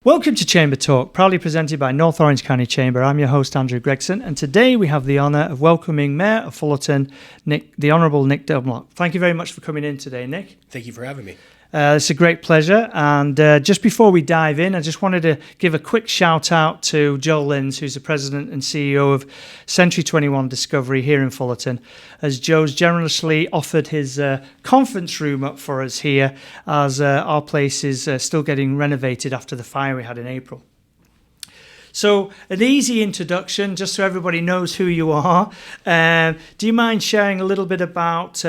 Welcome to Chamber Talk, proudly presented by North Orange County Chamber. I'm your host, Andrew Gregson, and today we have the honour of welcoming Mayor of Fullerton, the Honourable Nick Dunlap. Thank you very much for coming in today, Nick. Thank you for having me. It's a great pleasure, and just before we dive in, I just wanted to give a quick shout out to Joe Linz, who's the President and CEO of Century 21 Discovery here in Fullerton, as Joe's generously offered his conference room up for us here, as our place is still getting renovated after the fire we had in April. So an easy introduction, just so everybody knows who you are. Do you mind sharing a little bit about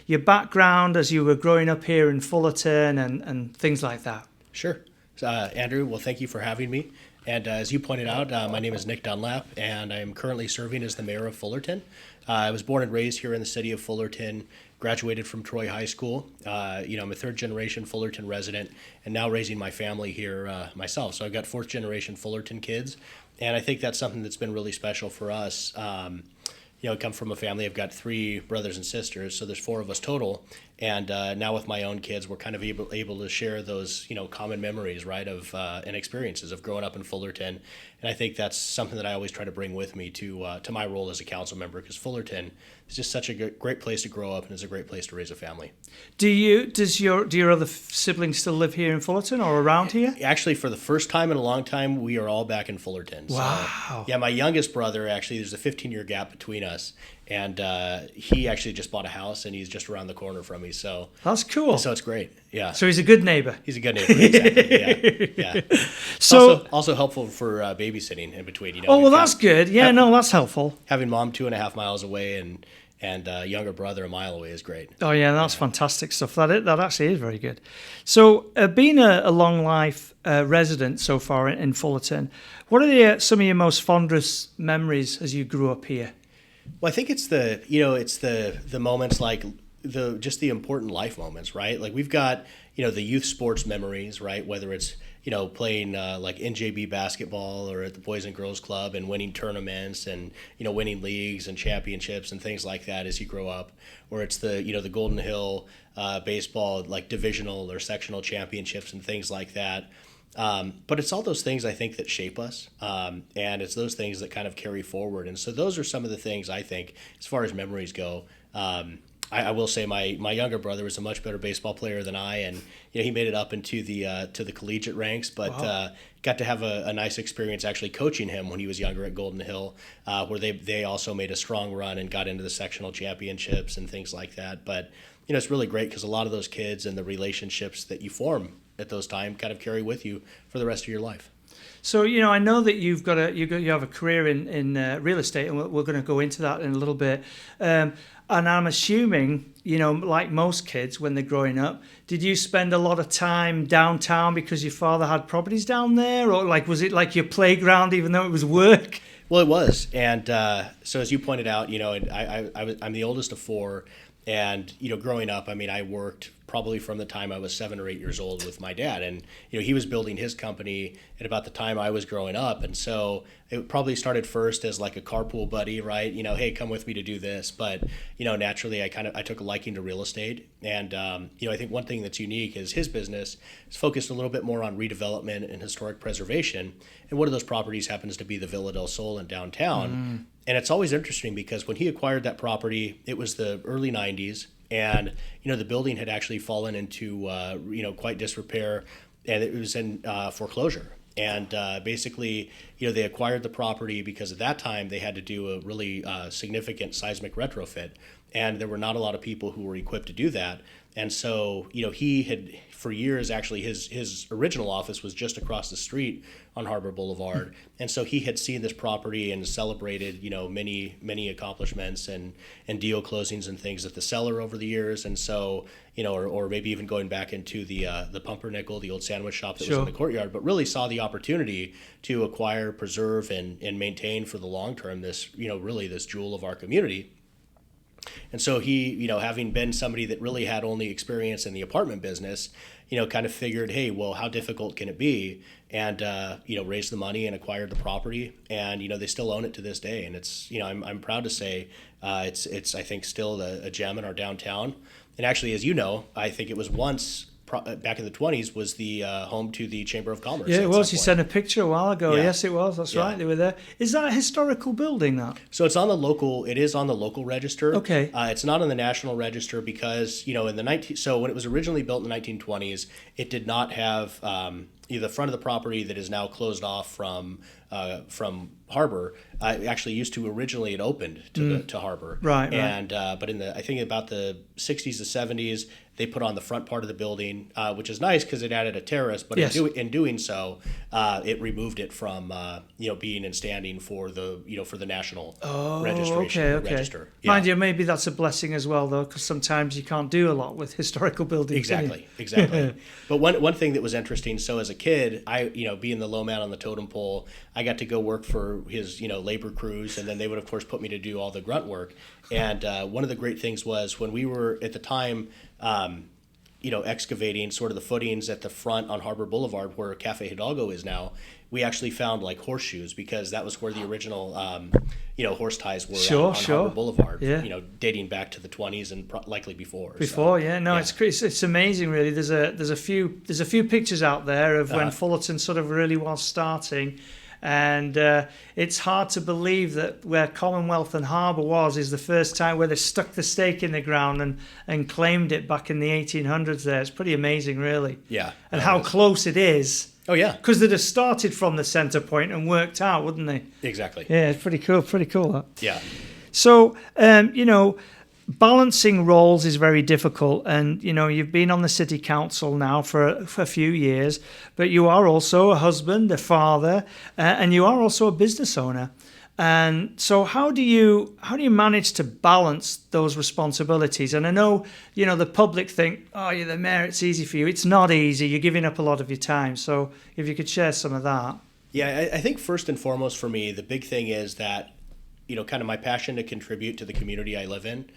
your background as you were growing up here in Fullerton and things like that? Sure. Andrew, well, thank you for having me. And as you pointed out, my name is Nick Dunlap, and I am currently serving as the mayor of Fullerton. I was born and raised here in the city of Fullerton, graduated from Troy High School. I'm a third-generation Fullerton resident, and now raising my family here myself. So I've got fourth-generation Fullerton kids, and I think that's something that's been really special for us. I come from a family. I've got three brothers and sisters, so there's four of us total. And now with my own kids, we're kind of able to share those, common memories, right, of and experiences of growing up in Fullerton. And I think that's something that I always try to bring with me to my role as a council member, because Fullerton is just such a great place to grow up, and it's a great place to raise a family. Do your other siblings still live here in Fullerton or around here? Actually, for the first time in a long time, we are all back in Fullerton. Wow. So, my youngest brother, actually, there's a 15-year gap between us. And he actually just bought a house, and he's just around the corner from me. So that's cool. So it's great. Yeah. So he's a good neighbor. He's a good neighbor. Exactly. Yeah. So also helpful for babysitting in between. Oh well, that's good. Yeah, that's helpful. Having mom 2.5 miles away and younger brother a mile away is great. Oh yeah, that's fantastic stuff. That actually is very good. So being a long life resident so far in Fullerton, what are some of your most fondest memories as you grew up here? Well, I think it's the moments like just the important life moments, right? Like we've got, the youth sports memories, right? Whether it's, playing like NJB basketball or at the Boys and Girls Club and winning tournaments and, winning leagues and championships and things like that as you grow up. Or it's the Golden Hill baseball, like divisional or sectional championships and things like that. But it's all those things I think that shape us, and it's those things that kind of carry forward. And so those are some of the things I think, as far as memories go. I will say my younger brother was a much better baseball player than I, and he made it up into the collegiate ranks, but wow. Got to have a nice experience actually coaching him when he was younger at Golden Hill, where they also made a strong run and got into the sectional championships and things like that. But it's really great because a lot of those kids and the relationships that you form at those times kind of carry with you for the rest of your life. So I know that you have a career in real estate, and we're going to go into that in a little bit. And I'm assuming, like most kids when they're growing up, did you spend a lot of time downtown because your father had properties down there, or was it like your playground even though it was work? Well, it was, and so as you pointed out, I'm the oldest of four. And, growing up, I worked probably from the time I was 7 or 8 years old with my dad. And, he was building his company at about the time I was growing up. And so it probably started first as like a carpool buddy, right? Hey, come with me to do this. But, naturally, I took a liking to real estate. And, I think one thing that's unique is his business is focused a little bit more on redevelopment and historic preservation. And one of those properties happens to be the Villa del Sol in downtown. Mm. And it's always interesting because when he acquired that property, it was the early 90s, and the building had actually fallen into quite disrepair, and it was in foreclosure. And basically, they acquired the property because at that time they had to do a really significant seismic retrofit, and there were not a lot of people who were equipped to do that. And so, he had, for years, actually, his original office was just across the street on Harbor Boulevard. And so he had seen this property and celebrated, many accomplishments and deal closings and things at the cellar over the years. And so, or maybe even going back into the Pumpernickel, the old sandwich shop that was in the courtyard, but really saw the opportunity to acquire, preserve, and maintain for the long term this, really this jewel of our community. And so he, having been somebody that really had only experience in the apartment business, kind of figured, hey, well, how difficult can it be? And, raised the money and acquired the property. And, they still own it to this day. And it's, I'm proud to say it's I think, still a gem in our downtown. And actually, as you know, I think it was once back in the 20s was the home to the Chamber of Commerce. Yeah, it at was. some You point. sent a picture a while ago. Yeah. Yes, it was. That's Yeah. right. They were there. Is that a historical building, that? So it's on the local. It is on the local register. Okay. It's not on the national register because in the so when it was originally built in the 1920s, it did not have the front of the property that is now closed off from Harbor. Actually, used to originally it opened to Harbor. Right. And but I think about the 60s to 70s, they put on the front part of the building, which is nice because it added a terrace. But Yes. in doing so, it removed it from being in standing for the national registration register. Yeah. Mind you, maybe that's a blessing as well, though, because sometimes you can't do a lot with historical buildings. can you? Exactly. But one thing that was interesting. So as a kid, I being the low man on the totem pole, I got to go work for his labor crews, and then they would of course put me to do all the grunt work. And one of the great things was when we were at the time. Excavating sort of the footings at the front on Harbor Boulevard where Cafe Hidalgo is now, we actually found like horseshoes because that was where the original, horse ties were on Harbor Boulevard, Yeah. Dating back to the 20s and likely before. It's amazing, really. There's a few pictures out there of when Fullerton sort of really was starting. And it's hard to believe that where Commonwealth and Harbour is the first time where they stuck the stake in the ground and claimed it back in the 1800s there. It's pretty amazing, really. Yeah. And how close it is. Oh, yeah. Because they'd have started from the centre point and worked out, wouldn't they? Exactly. Yeah, it's pretty cool, that. Yeah. So, balancing roles is very difficult, and you've been on the city council now for a few years, but you are also a husband, a father, and you are also a business owner. And so how do you manage to balance those responsibilities? And I know the public think, oh, you're the mayor, it's easy for you. It's not easy. You're giving up a lot of your time. So if you could share some of that. Yeah, I think first and foremost for me, the big thing is that kind of my passion to contribute to the community I live in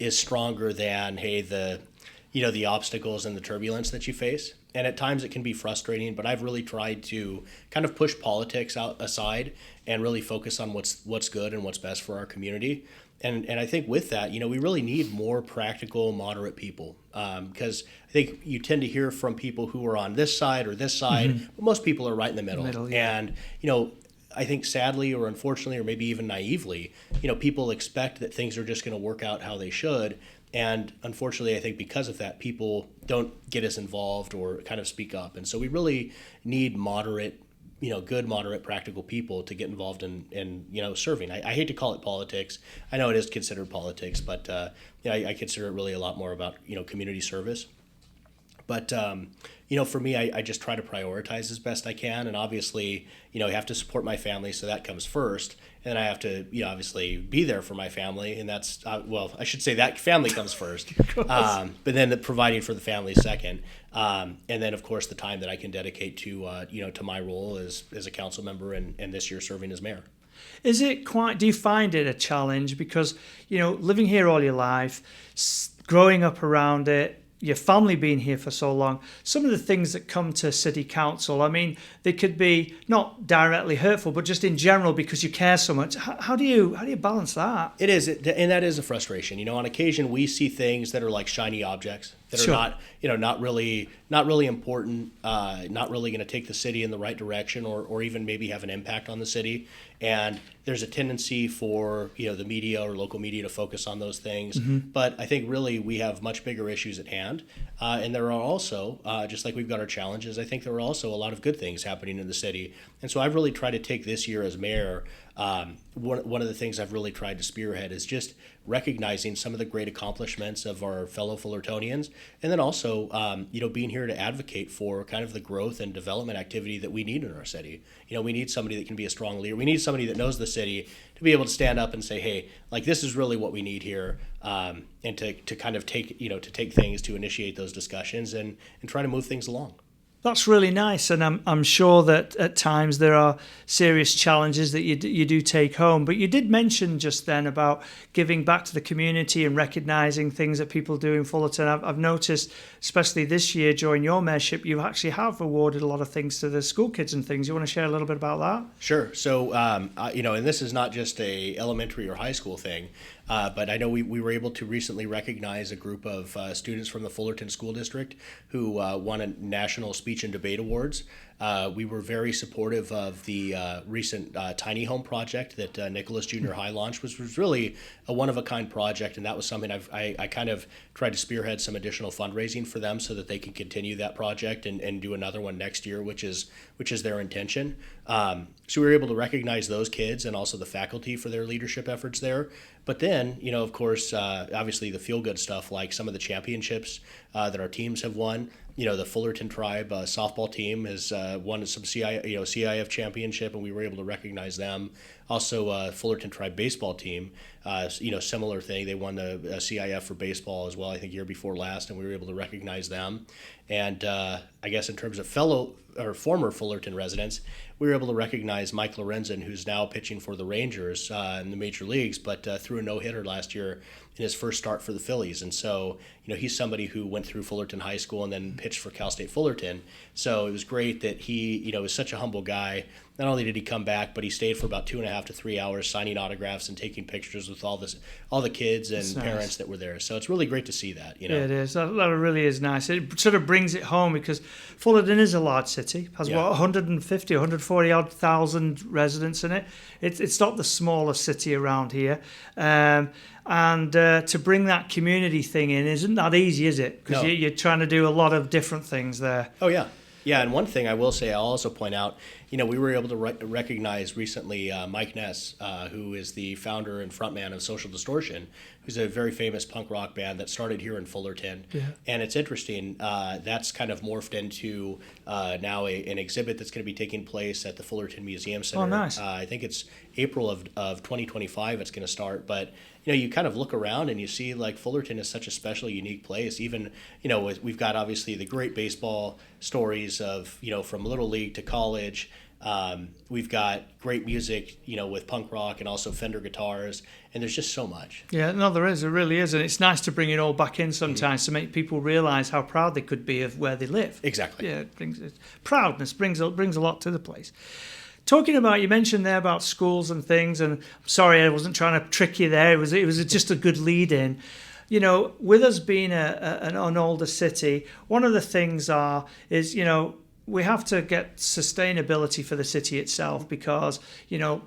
is stronger than, the obstacles and the turbulence that you face. And at times it can be frustrating, but I've really tried to kind of push politics aside and really focus on what's good and what's best for our community. And I think with that, we really need more practical, moderate people because I think you tend to hear from people who are on this side or this side, but most people are right in the middle. Yeah. And, I think sadly or unfortunately or maybe even naively, people expect that things are just going to work out how they should. And unfortunately, I think because of that, people don't get as involved or kind of speak up. And so we really need moderate, good, moderate, practical people to get involved in serving. I hate to call it politics. I know it is considered politics, but I consider it really a lot more about, community service. But, for me, I just try to prioritize as best I can. And obviously, I have to support my family, so that comes first. And then I have to, obviously be there for my family. And that's, I should say that family comes first. But then providing for the family second. And then, of course, the time that I can dedicate to, to my role as a council member and this year serving as mayor. Do you find it a challenge? Because, living here all your life, growing up around it, your family being here for so long, some of the things that come to city council, I mean, they could be not directly hurtful, but just in general because you care so much. How do you balance that? It is, and that is a frustration. On occasion we see things that are like shiny objects that Sure. are not really important, not really going to take the city in the right direction, or even maybe have an impact on the city. And there's a tendency for the media or local media to focus on those things. Mm-hmm. But I think really we have much bigger issues at hand. And there are also, just like we've got our challenges, I think there are also a lot of good things happening in the city. And so I've really tried to take this year as mayor. One of the things I've really tried to spearhead is just recognizing some of the great accomplishments of our fellow Fullertonians, and then also, being here to advocate for kind of the growth and development activity that we need in our city. We need somebody that can be a strong leader. We need somebody that knows the city to be able to stand up and say, hey, like this is really what we need here, and to kind of take things to initiate those discussions and try to move things along. That's really nice, and I'm sure that at times there are serious challenges that you do take home. But you did mention just then about giving back to the community and recognising things that people do in Fullerton. I've noticed, especially this year during your mayorship, you actually have awarded a lot of things to the school kids and things. You want to share a little bit about that? Sure. So, and this is not just a elementary or high school thing, but I know we were able to recently recognize a group of students from the Fullerton School District who won a National Speech and Debate Awards. We were very supportive of the recent tiny home project that Nicholas Junior High launched, which was really a one-of-a-kind project, and that was something I kind of tried to spearhead some additional fundraising for them so that they can continue that project and do another one next year, which is their intention. So we were able to recognize those kids and also the faculty for their leadership efforts there. But then, of course, obviously the feel-good stuff like some of the championships that our teams have won. The Fullerton Tribe softball team has won some CIF championship, and we were able to recognize them. Also, Fullerton Tribe baseball team, similar thing. They won the CIF for baseball as well, I think year before last, and we were able to recognize them. And I guess in terms of former Fullerton residents, we were able to recognize Mike Lorenzen, who's now pitching for the Rangers in the major leagues, but threw a no-hitter last year in his first start for the Phillies. And so, he's somebody who went through Fullerton High School and then pitched for Cal State Fullerton. So it was great that he, was such a humble guy. Not only did he come back, but he stayed for about 2.5 to 3 hours signing autographs and taking pictures with all the kids and parents that were there. So it's really great to see that. Yeah, it is. That really is nice. It sort of brings it home because Fullerton is a large city. Has 150, 140 odd thousand residents in it. It's not the smallest city around here. And to bring that community thing in isn't that easy, is it? Because you're trying to do a lot of different things there. Oh, yeah. Yeah, and one thing I will say, I'll also point out, we were able to recognize recently Mike Ness, who is the founder and frontman of Social Distortion, who's a very famous punk rock band that started here in Fullerton. Yeah. And it's interesting, that's kind of morphed into now an exhibit that's going to be taking place at the Fullerton Museum Center. Oh, nice. I think it's April of 2025 it's going to start, but you kind of look around and you see like Fullerton is such a special, unique place. Even, we've got obviously the great baseball stories of, from Little League to college. We've got great music, with punk rock and also Fender guitars, and there's just so much. Yeah, no, there is. There really is. And it's nice to bring it all back in sometimes to make people realize how proud they could be of where they live. Exactly. Yeah, proudness brings a lot to the place. Talking about, you mentioned there about schools and things, and I'm sorry I wasn't trying to trick you there. It was just a good lead in. With us being an older city, one of the things is we have to get sustainability for the city itself because,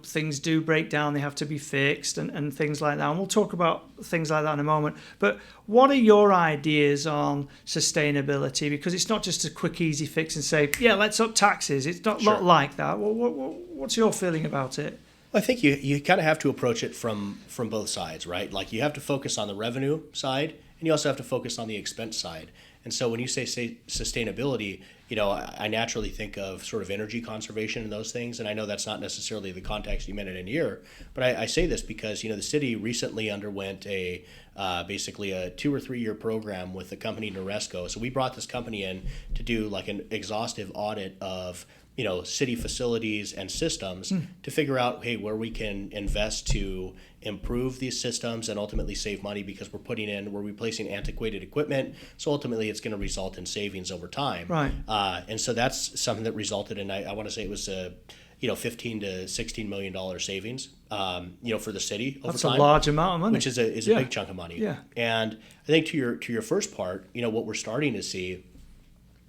things do break down, they have to be fixed and things like that. And we'll talk about things like that in a moment. But what are your ideas on sustainability? Because it's not just a quick, easy fix and say, yeah, let's up taxes. It's not like that. What's your feeling about it? Well, I think you kind of have to approach it from both sides, right? Like you have to focus on the revenue side and you also have to focus on the expense side. And so when you say sustainability, I naturally think of sort of energy conservation and those things. And I know that's not necessarily the context you meant it in here, but I say this because, the city recently underwent basically a 2 or 3 year program with the company Noresco. So we brought this company in to do like an exhaustive audit of city facilities and systems to figure out, hey, where we can invest to improve these systems and ultimately save money because we're replacing antiquated equipment. So ultimately it's going to result in savings over time. Right. And so that's something that resulted in, I want to say it was $15 to $16 million savings, for the city over time. That's a large amount of money. Which is a big chunk of money. Yeah. And I think to your first part, what we're starting to see,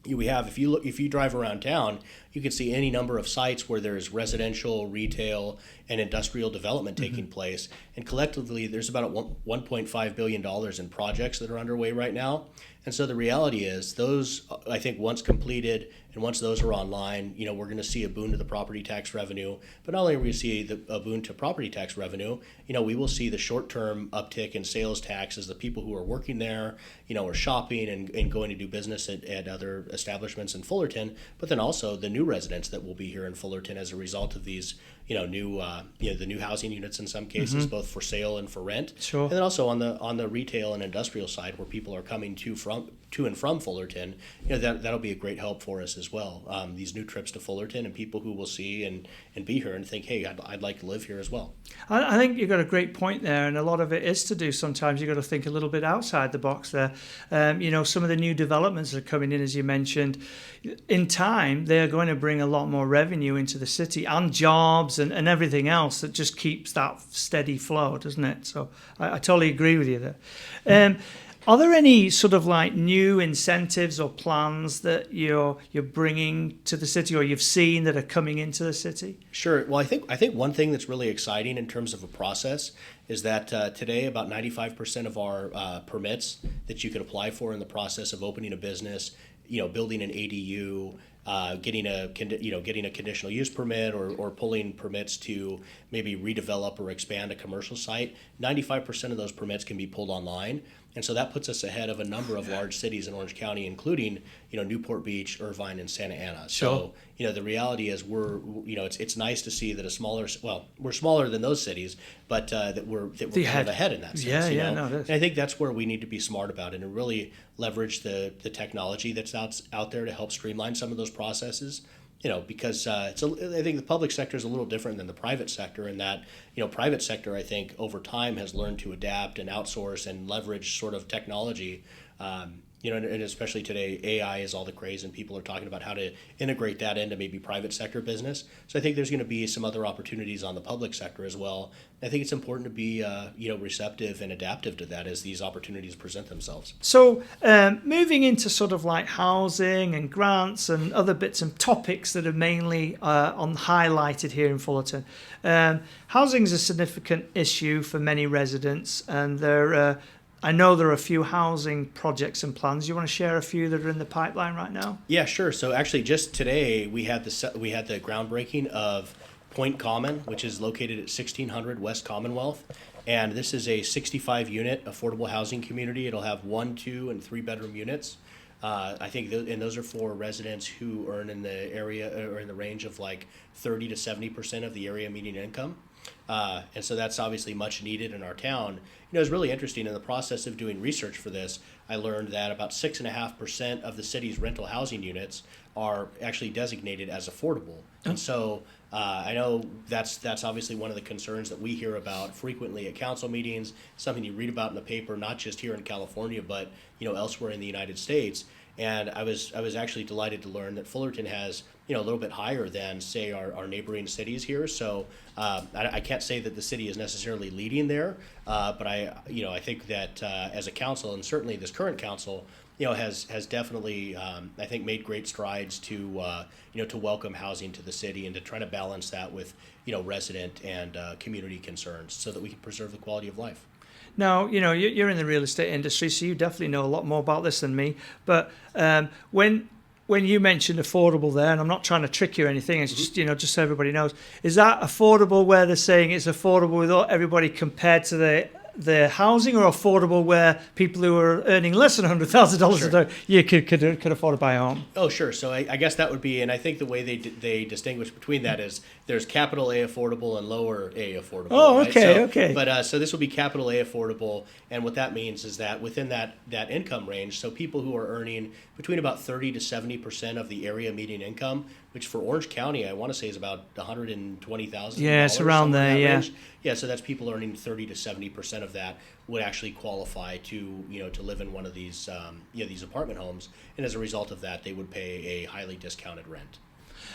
we have, if you drive around town, you can see any number of sites where there's residential, retail, and industrial development taking place. And collectively, there's about $1.5 billion in projects that are underway right now. And so the reality is those, I think once completed and once those are online, we're going to see a boon to the property tax revenue. But not only are we going to see a boon to property tax revenue, we will see the short-term uptick in sales tax as the people who are working there, are shopping and going to do business at other establishments in Fullerton. But then also the new residents that will be here in Fullerton as a result of these, the new housing units in some cases, both for sale and for rent. Sure. And then also on the retail and industrial side where people are coming to from and from Fullerton, that'll be a great help for us as well. These new trips to Fullerton and people who will see and be here and think, hey, I'd like to live here as well. I think you've got a great point there, and a lot of it is to do. Sometimes you've got to think a little bit outside the box there. Some of the new developments that are coming in, as you mentioned, in time, they are going to bring a lot more revenue into the city and jobs and everything else that just keeps that steady flow, doesn't it? So I totally agree with you there. Are there any sort of like new incentives or plans that you're bringing to the city, or you've seen that are coming into the city? Sure. Well, I think one thing that's really exciting in terms of a process is that today about 95% of our permits that you can apply for in the process of opening a business, building an ADU, getting a conditional use permit or pulling permits to maybe redevelop or expand a commercial site, 95% of those permits can be pulled online. And so that puts us ahead of a number of large cities in Orange County, including, Newport Beach, Irvine, and Santa Ana. Sure. So, the reality is it's nice to see that we're smaller than those cities, but that we're kind of ahead in that sense. No, it is. And I think that's where we need to be smart about it and really leverage the technology that's out there to help streamline some of those processes. Because I think the public sector is a little different than the private sector in that, private sector, I think, over time has learned to adapt and outsource and leverage sort of technology. And especially today, AI is all the craze, and people are talking about how to integrate that into maybe private sector business. So I think there's going to be some other opportunities on the public sector as well. I think it's important to be, receptive and adaptive to that as these opportunities present themselves. So moving into sort of like housing and grants and other bits and topics that are mainly highlighted here in Fullerton. Housing is a significant issue for many residents, and I know there are a few housing projects and plans. You want to share a few that are in the pipeline right now? Yeah, sure. So actually, just today we had the groundbreaking of Point Common, which is located at 1600 West Commonwealth, and this is a 65-unit affordable housing community. It'll have 1, 2, and 3-bedroom units. I think, and those are for residents who earn in the area or in the range of like 30 to 70% of the area median income. And so that's obviously much needed in our town. It's really interesting. In the process of doing research for this, I learned that about 6.5% of the city's rental housing units are actually designated as affordable. And so I know that's obviously one of the concerns that we hear about frequently at council meetings, something you read about in the paper, not just here in California, but elsewhere in the United States. And I was actually delighted to learn that Fullerton has a little bit higher than, say, our neighboring cities here. So I can't say that the city is necessarily leading there, but I think that as a council, and certainly this current council, has definitely I think made great strides to to welcome housing to the city and to try to balance that with resident and community concerns so that we can preserve the quality of life. Now, you're in the real estate industry, so you definitely know a lot more about this than me. But when you mentioned affordable there, and I'm not trying to trick you or anything, it's just, just so everybody knows, is that affordable where they're saying it's affordable with everybody compared to the housing, or affordable where people who are earning less than $100,000 a year could afford to buy a home? Oh, sure. So I guess that would be, and I think the way they distinguish between that is there's capital A affordable and lower A affordable. Oh, okay, right? okay. But so this will be capital A affordable, and what that means is that within that income range, so people who are earning between about 30 to 70% of the area median income, which for Orange County, I want to say is about $120,000. Yeah, it's around there, yeah. Range. Yeah, so that's people earning 30 to 70% of that would actually qualify to live in one of these these apartment homes, and as a result of that, they would pay a highly discounted rent.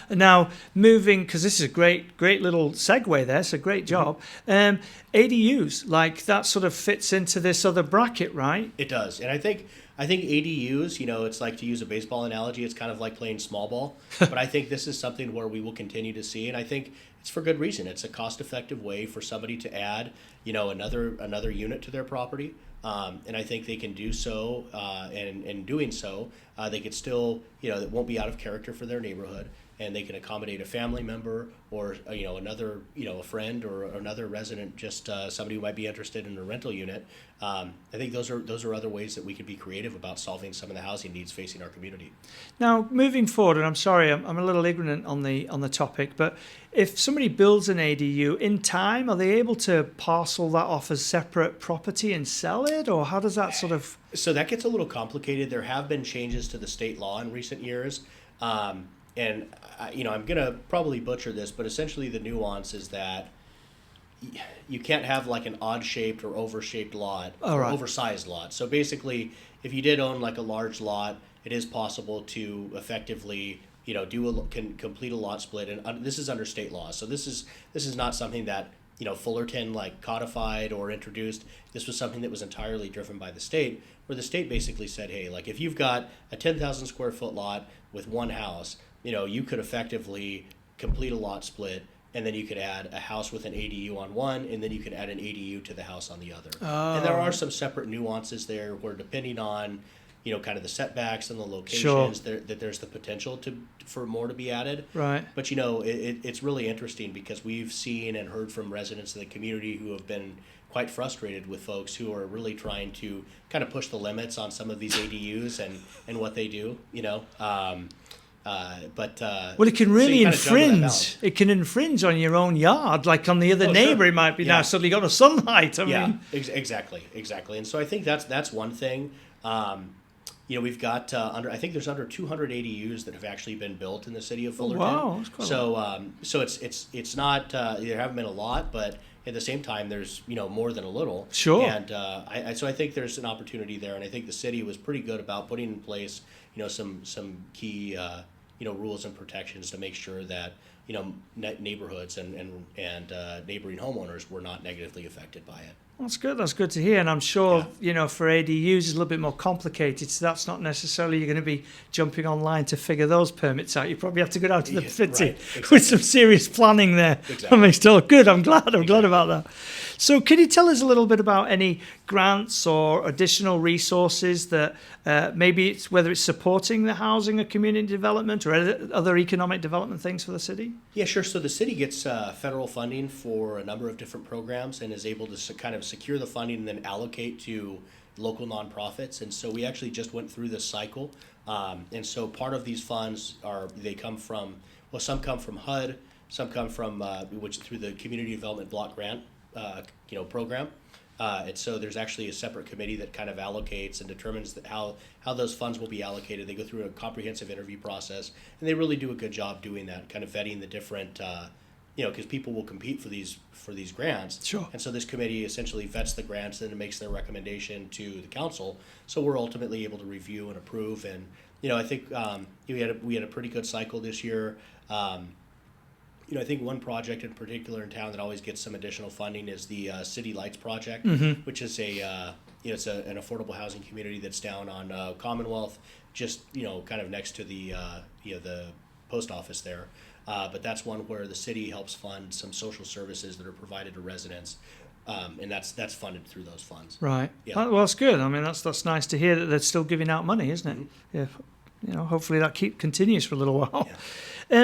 Now, moving, because this is a great little segue there, so great job. ADUs, like that sort of fits into this other bracket, right? It does, and I think ADUs, it's like, to use a baseball analogy, it's kind of like playing small ball. But I think this is something where we will continue to see, and I think it's for good reason. It's a cost-effective way for somebody to add, another unit to their property, and I think they can do so. And in doing so, they could still, it won't be out of character for their neighborhood. and they can accommodate a family member or another a friend or another resident, just somebody who might be interested in a rental unit. I think those are other ways that we could be creative about solving some of the housing needs facing our community. Now, moving forward, and I'm sorry, I'm a little ignorant on the topic, but if somebody builds an ADU in time, are they able to parcel that off as separate property and sell it, or how does that sort of? So that gets a little complicated. There have been changes to the state law in recent years, and I'm gonna probably butcher this, but essentially the nuance is that you can't have like an odd-shaped or over-shaped lot or oversized lot. So basically, if you did own like a large lot, it is possible to effectively complete a lot split, and this is under state law. So this is not something that Fullerton like codified or introduced. This was something that was entirely driven by the state, where the state basically said, hey, like if you've got a 10,000 square foot lot with one house, you could effectively complete a lot split, and then you could add a house with an ADU on one, and then you could add an ADU to the house on the other. And there are some separate nuances there where, depending on kind of the setbacks and the locations, that there's the potential for more to be added. Right. But it's really interesting because we've seen and heard from residents in the community who have been quite frustrated with folks who are really trying to kind of push the limits on some of these ADUs and what they do. Well, it can really infringe. It can infringe on your own yard, like on the other neighbor. Sure. It might be now suddenly got no sunlight. I mean, exactly. And so I think that's one thing. We've got I think there's under 200 ADUs that have actually been built in the city of Fullerton. Oh, wow, that's quite a lot. So it's not there haven't been a lot, but at the same time there's more than a little. Sure. And so I think there's an opportunity there, and I think the city was pretty good about putting in place some key rules and protections to make sure that neighborhoods and neighboring homeowners were not negatively affected by it. That's good. That's good to hear. And I'm sure, for ADUs, it's a little bit more complicated. So that's not necessarily you're going to be jumping online to figure those permits out. You probably have to go down to the city with some serious planning there. Exactly. I mean, still good. I'm glad about that. So can you tell us a little bit about any grants or additional resources that maybe it's whether it's supporting the housing or community development or other economic development things for the city? Yeah, sure. So the city gets federal funding for a number of different programs and is able to kind of secure the funding and then allocate to local nonprofits. And so we actually just went through this cycle. And so part of these funds come from some come from HUD, some come from which through the Community Development Block Grant program. And so there's actually a separate committee that kind of allocates and determines how those funds will be allocated. They go through a comprehensive interview process, and they really do a good job doing that, kind of vetting the different, because people will compete for these grants. Sure. And so this committee essentially vets the grants and then makes their recommendation to the council. So we're ultimately able to review and approve. And I think we had a pretty good cycle this year. I think one project in particular in town that always gets some additional funding is the City Lights project, which is it's an affordable housing community that's down on Commonwealth, just kind of next to the post office there. But that's one where the city helps fund some social services that are provided to residents, and that's funded through those funds. Right. Yeah. Well, that's good. I mean, that's nice to hear that they're still giving out money, isn't it? Mm-hmm. Yeah. Hopefully that continues for a little while. Yeah.